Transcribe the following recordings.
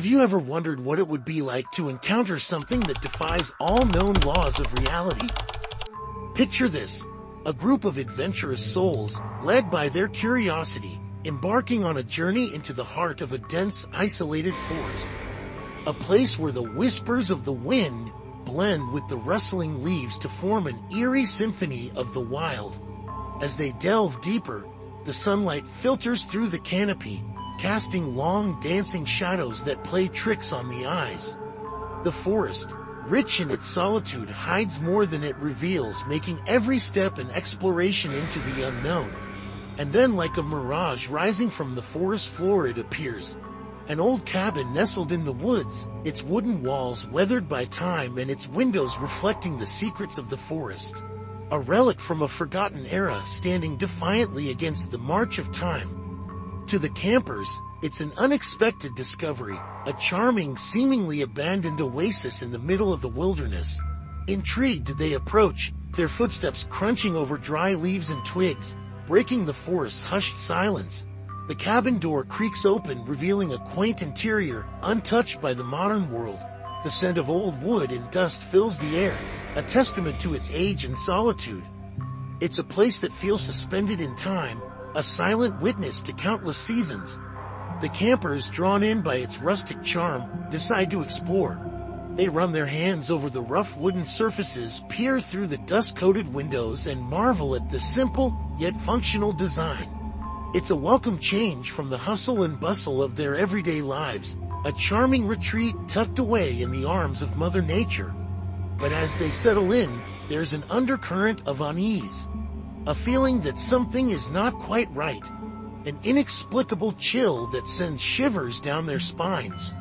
Have you ever wondered what it would be like to encounter something that defies all known laws of reality? Picture this, a group of adventurous souls, led by their curiosity, embarking on a journey into the heart of a dense, isolated forest. A place where the whispers of the wind blend with the rustling leaves to form an eerie symphony of the wild. As they delve deeper, the sunlight filters through the canopy, casting long dancing shadows that play tricks on the eyes. The forest, rich in its solitude, hides more than it reveals, making every step an exploration into the unknown. And then, like a mirage rising from the forest floor, it appears. An old cabin nestled in the woods, its wooden walls weathered by time and its windows reflecting the secrets of the forest. A relic from a forgotten era standing defiantly against the march of time. To the campers, it's an unexpected discovery, a charming, seemingly abandoned oasis in the middle of the wilderness. Intrigued, they approach, their footsteps crunching over dry leaves and twigs, breaking the forest's hushed silence. The cabin door creaks open, revealing a quaint interior, untouched by the modern world. The scent of old wood and dust fills the air, a testament to its age and solitude. It's a place that feels suspended in time, a silent witness to countless seasons. The campers, drawn in by its rustic charm, decide to explore. They run their hands over the rough wooden surfaces, peer through the dust-coated windows, and marvel at the simple, yet functional design. It's a welcome change from the hustle and bustle of their everyday lives, a charming retreat tucked away in the arms of Mother Nature. But as they settle in, there's an undercurrent of unease. A feeling that something is not quite right. An inexplicable chill that sends shivers down their spines.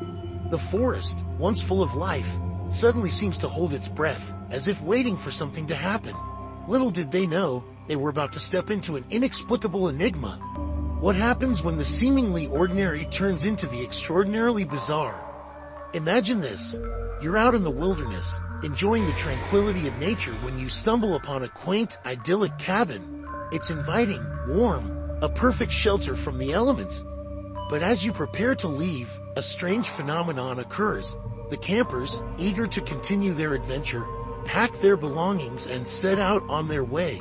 The forest, once full of life, suddenly seems to hold its breath, as if waiting for something to happen. Little did they know, they were about to step into an inexplicable enigma. What happens when the seemingly ordinary turns into the extraordinarily bizarre? Imagine this. You're out in the wilderness, enjoying the tranquility of nature, when you stumble upon a quaint, idyllic cabin. It's inviting, warm, a perfect shelter from the elements. But as you prepare to leave, a strange phenomenon occurs. The campers, eager to continue their adventure, pack their belongings and set out on their way.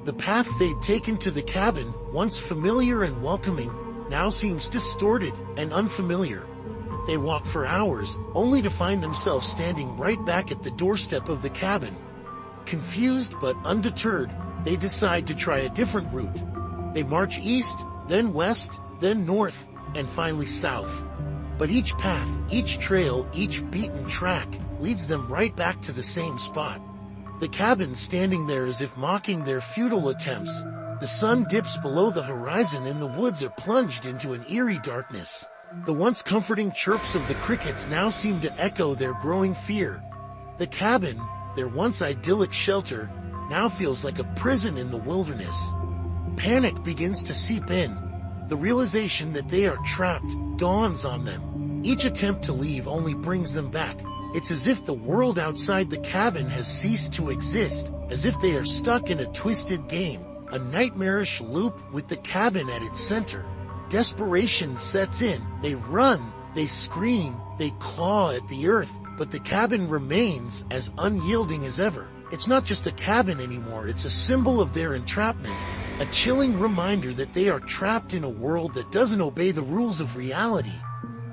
The path they'd taken to the cabin, once familiar and welcoming, now seems distorted and unfamiliar. They walk for hours, only to find themselves standing right back at the doorstep of the cabin. Confused but undeterred, they decide to try a different route. They march east, then west, then north, and finally south. But each path, each trail, each beaten track, leads them right back to the same spot. The cabin standing there as if mocking their futile attempts. The sun dips below the horizon and the woods are plunged into an eerie darkness. The once comforting chirps of the crickets now seem to echo their growing fear. The cabin, their once idyllic shelter, now feels like a prison in the wilderness. Panic begins to seep in. The realization that they are trapped dawns on them. Each attempt to leave only brings them back. It's as if the world outside the cabin has ceased to exist, as if they are stuck in a twisted game, a nightmarish loop with the cabin at its center. Desperation sets in. They run, they scream, they claw at the earth, but the cabin remains as unyielding as ever. It's not just a cabin anymore, it's a symbol of their entrapment, a chilling reminder that they are trapped in a world that doesn't obey the rules of reality.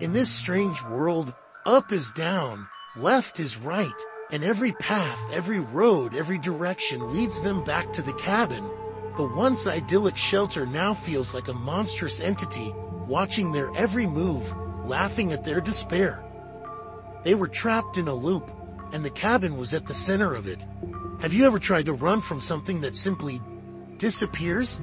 In this strange world, up is down, left is right, and every path, every road, every direction leads them back to the cabin. The once idyllic shelter now feels like a monstrous entity, watching their every move, laughing at their despair. They were trapped in a loop, and the cabin was at the center of it. Have you ever tried to run from something that simply disappears?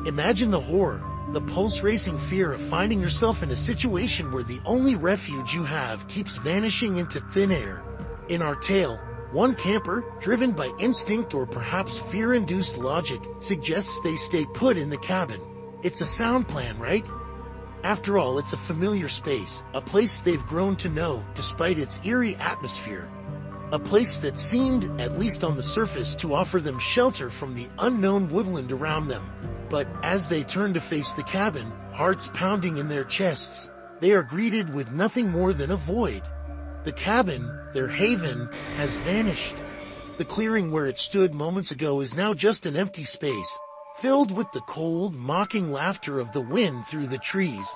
Imagine the horror, the pulse-racing fear of finding yourself in a situation where the only refuge you have keeps vanishing into thin air. In our tale, one camper, driven by instinct or perhaps fear-induced logic, suggests they stay put in the cabin. It's a sound plan, right? After all, it's a familiar space, a place they've grown to know, despite its eerie atmosphere. A place that seemed, at least on the surface, to offer them shelter from the unknown woodland around them. But as they turn to face the cabin, hearts pounding in their chests, they are greeted with nothing more than a void. The cabin, their haven, has vanished. The clearing where it stood moments ago is now just an empty space, filled with the cold, mocking laughter of the wind through the trees.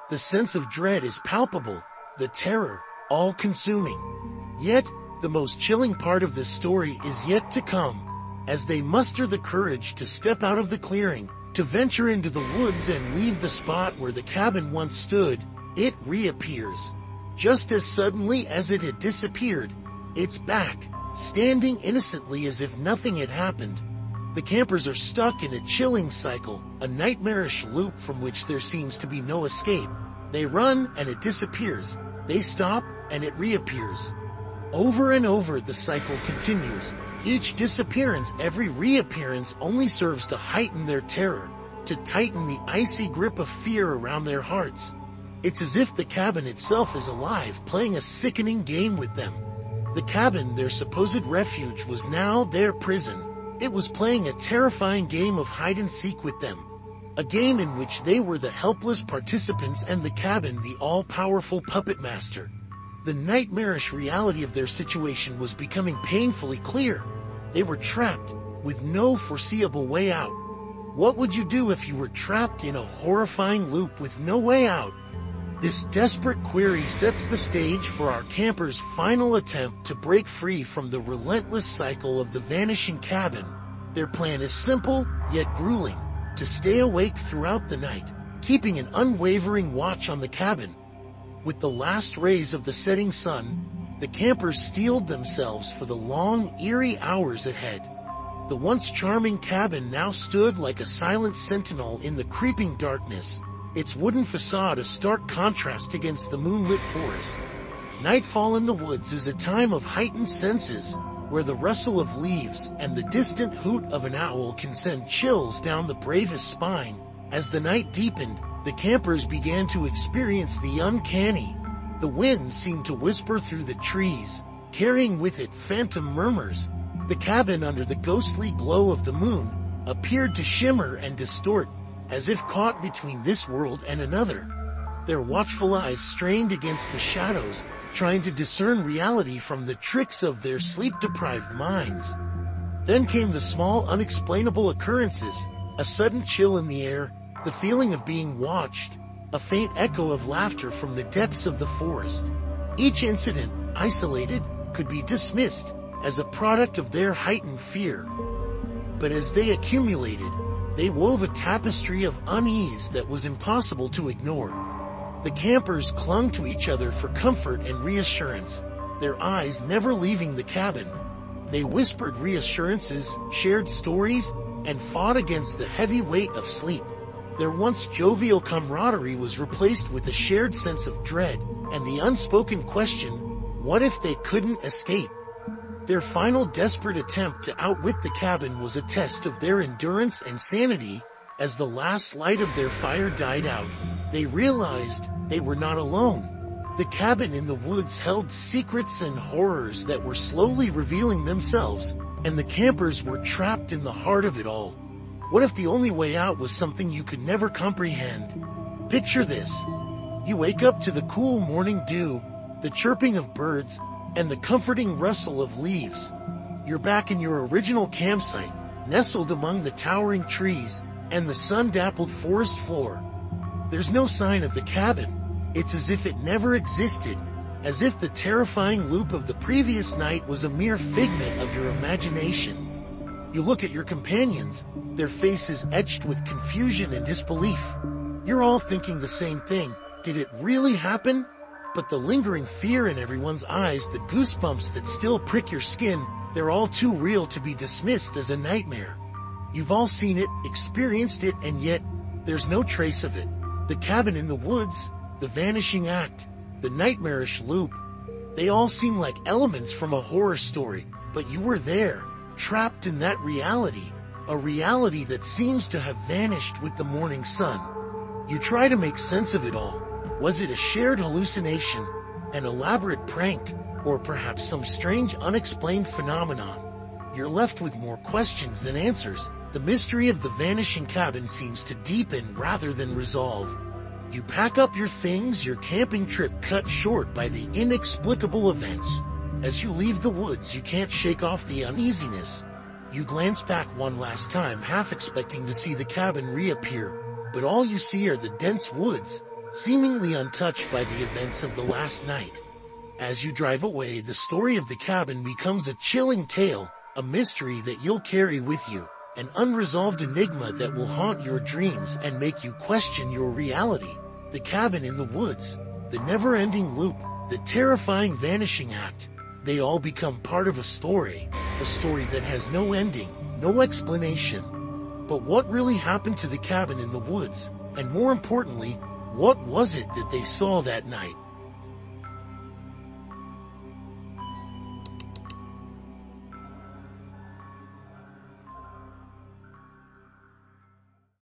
The sense of dread is palpable, the terror, all-consuming. Yet, the most chilling part of this story is yet to come. As they muster the courage to step out of the clearing, to venture into the woods and leave the spot where the cabin once stood, it reappears. Just as suddenly as it had disappeared, it's back, standing innocently as if nothing had happened. The campers are stuck in a chilling cycle, a nightmarish loop from which there seems to be no escape. They run and it disappears. They stop and it reappears. Over and over the cycle continues. Each disappearance, every reappearance only serves to heighten their terror, to tighten the icy grip of fear around their hearts. It's as if the cabin itself is alive, playing a sickening game with them. The cabin, their supposed refuge, was now their prison. It was playing a terrifying game of hide-and-seek with them. A game in which they were the helpless participants and the cabin the all-powerful puppet master. The nightmarish reality of their situation was becoming painfully clear. They were trapped, with no foreseeable way out. What would you do if you were trapped in a horrifying loop with no way out? This desperate query sets the stage for our campers' final attempt to break free from the relentless cycle of the vanishing cabin. Their plan is simple, yet grueling: to stay awake throughout the night, keeping an unwavering watch on the cabin. With the last rays of the setting sun, the campers steeled themselves for the long, eerie hours ahead. The once charming cabin now stood like a silent sentinel in the creeping darkness, its wooden facade a stark contrast against the moonlit forest. Nightfall in the woods is a time of heightened senses, where the rustle of leaves and the distant hoot of an owl can send chills down the bravest spine. As the night deepened, the campers began to experience the uncanny. The wind seemed to whisper through the trees, carrying with it phantom murmurs. The cabin, under the ghostly glow of the moon, appeared to shimmer and distort, as if caught between this world and another. Their watchful eyes strained against the shadows, trying to discern reality from the tricks of their sleep-deprived minds. Then came the small, unexplainable occurrences: a sudden chill in the air, the feeling of being watched, a faint echo of laughter from the depths of the forest. Each incident, isolated, could be dismissed as a product of their heightened fear. But as they accumulated, they wove a tapestry of unease that was impossible to ignore. The campers clung to each other for comfort and reassurance, their eyes never leaving the cabin. They whispered reassurances, shared stories, and fought against the heavy weight of sleep. Their once jovial camaraderie was replaced with a shared sense of dread, and the unspoken question, what if they couldn't escape? Their final desperate attempt to outwit the cabin was a test of their endurance and sanity. As the last light of their fire died out, they realized they were not alone. The cabin in the woods held secrets and horrors that were slowly revealing themselves, and the campers were trapped in the heart of it all. What if the only way out was something you could never comprehend? Picture this. You wake up to the cool morning dew, the chirping of birds, and the comforting rustle of leaves. You're back in your original campsite, nestled among the towering trees and the sun-dappled forest floor. There's no sign of the cabin. It's as if it never existed, as if the terrifying loop of the previous night was a mere figment of your imagination. You look at your companions, their faces etched with confusion and disbelief. You're all thinking the same thing. Did it really happen? But the lingering fear in everyone's eyes, the goosebumps that still prick your skin, they're all too real to be dismissed as a nightmare. You've all seen it, experienced it, and yet, there's no trace of it. The cabin in the woods, the vanishing act, the nightmarish loop, they all seem like elements from a horror story, but you were there, trapped in that reality, a reality that seems to have vanished with the morning sun. You try to make sense of it all. Was it a shared hallucination, an elaborate prank, or perhaps some strange unexplained phenomenon? You're left with more questions than answers. The mystery of the vanishing cabin seems to deepen rather than resolve. You pack up your things, your camping trip cut short by the inexplicable events. As you leave the woods, you can't shake off the uneasiness. You glance back one last time, half expecting to see the cabin reappear, but all you see are the dense woods, seemingly untouched by the events of the last night. As you drive away, the story of the cabin becomes a chilling tale, a mystery that you'll carry with you, an unresolved enigma that will haunt your dreams and make you question your reality. The cabin in the woods, the never-ending loop, the terrifying vanishing act, they all become part of a story that has no ending, no explanation. But what really happened to the cabin in the woods? And more importantly, what was it that they saw that night?